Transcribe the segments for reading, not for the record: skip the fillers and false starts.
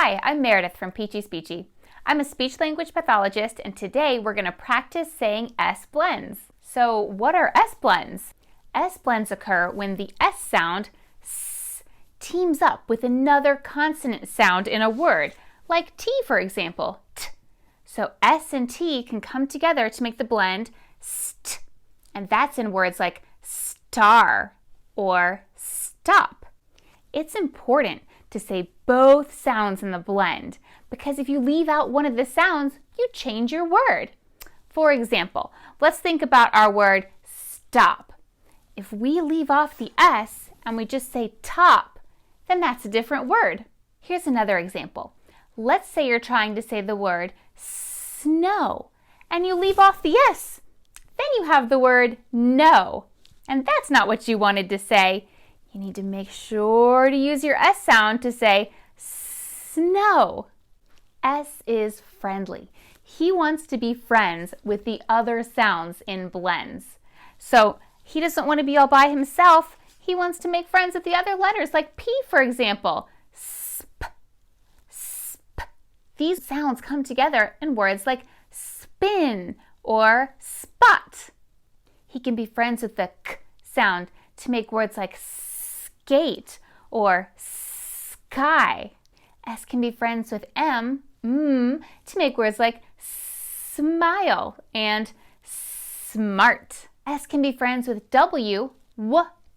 Hi, I'm Meredith from Peachie Speechie. I'm a speech-language pathologist, and today we're going to practice saying S blends. So what are S blends? S blends occur when the S sound, S, teams up with another consonant sound in a word, like T for example, T. So S and T can come together to make the blend st, and that's in words like star or stop. It's important to say both sounds in the blend because if you leave out one of the sounds, you change your word. For example, let's think about our word stop. If we leave off the S and we just say top, then that's a different word. Here's another example. Let's say you're trying to say the word snow and you leave off the S. Then you have the word no, and that's not what you wanted to say. You need to make sure to use your S sound to say snow. S is friendly. He wants to be friends with the other sounds in blends. So he doesn't want to be all by himself. He wants to make friends with the other letters, like P, for example. Sp, sp. These sounds come together in words like spin or spot. He can be friends with the K sound to make words like skate or sky. S can be friends with M, to make words like smile and smart. S can be friends with W,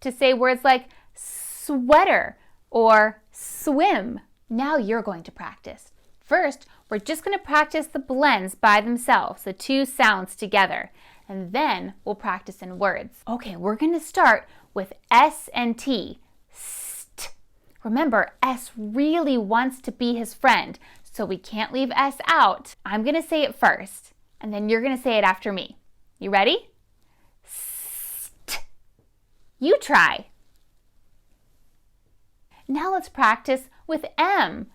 to say words like sweater or swim. Now you're going to practice. First, we're just going to practice the blends by themselves, the two sounds together, and then we'll practice in words. Okay, we're going to start with S and T. St. Remember, S really wants to be his friend, so we can't leave S out. I'm going to say it first, and then you're going to say it after me. You ready? St. You try. Now let's practice with M.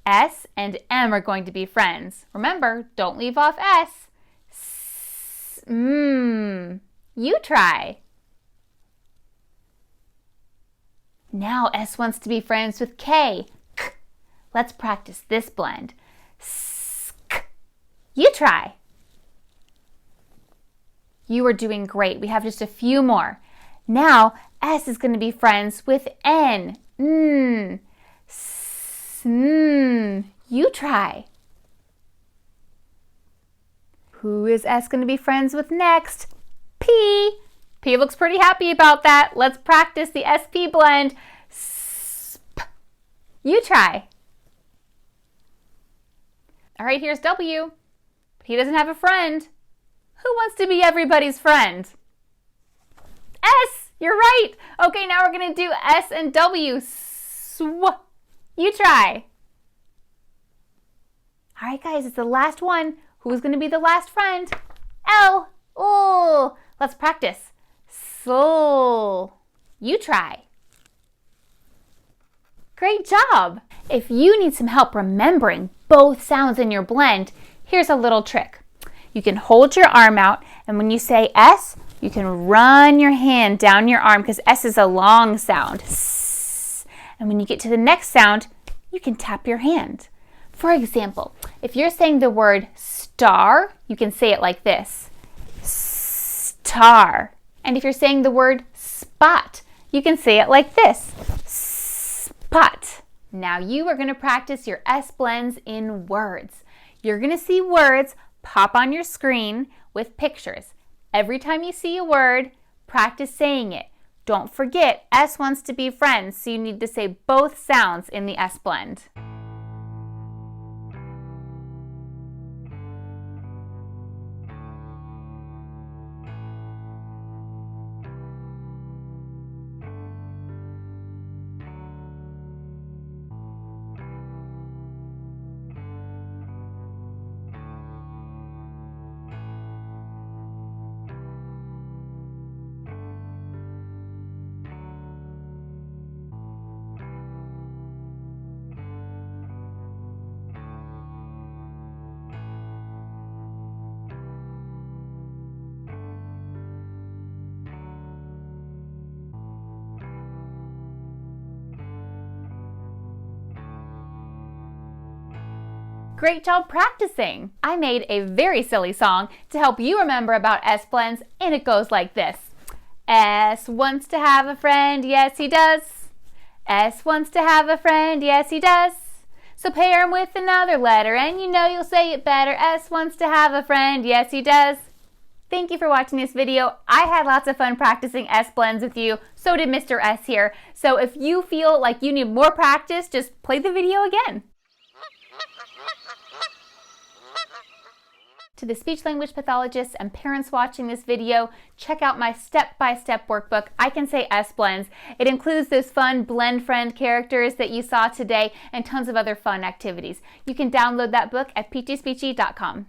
S and M are going to be friends. Remember, don't leave off S. You try. Now S wants to be friends with K. K. Let's practice this blend. Sk. You try. You are doing great. We have just a few more. Now S is going to be friends with N. You try. Who is S going to be friends with next? P. P looks pretty happy about that. Let's practice the SP blend. Sp. You try. All right, here's W. He doesn't have a friend. Who wants to be everybody's friend? S. You're right. Okay, now we're going to do S and W. Sw. You try. All right, guys, it's the last one. Who's going to be the last friend? L. Oh, let's practice. Soul. You try. Great job. If you need some help remembering both sounds in your blend, here's a little trick. You can hold your arm out, and when you say S, you can run your hand down your arm because S is a long sound. S. And when you get to the next sound, you can tap your hand. For example, if you're saying the word star, you can say it like this. Star. And if you're saying the word spot, you can say it like this. Spot. Now you are going to practice your S blends in words. You're going to see words pop on your screen with pictures. Every time you see a word, practice saying it. Don't forget, S wants to be friends, so you need to say both sounds in the S blend. Great job practicing! I made a very silly song to help you remember about S-blends, and it goes like this. S wants to have a friend, yes he does. S wants to have a friend, yes he does. So pair him with another letter and you know you'll say it better. S wants to have a friend, yes he does. Thank you for watching this video. I had lots of fun practicing S-blends with you. So did Mr. S here. So if you feel like you need more practice, just play the video again. To the speech language pathologists and parents watching this video, check out my step-by-step workbook, I Can Say S-blends. It includes those fun blend friend characters that you saw today and tons of other fun activities. You can download that book at peachiespeechie.com.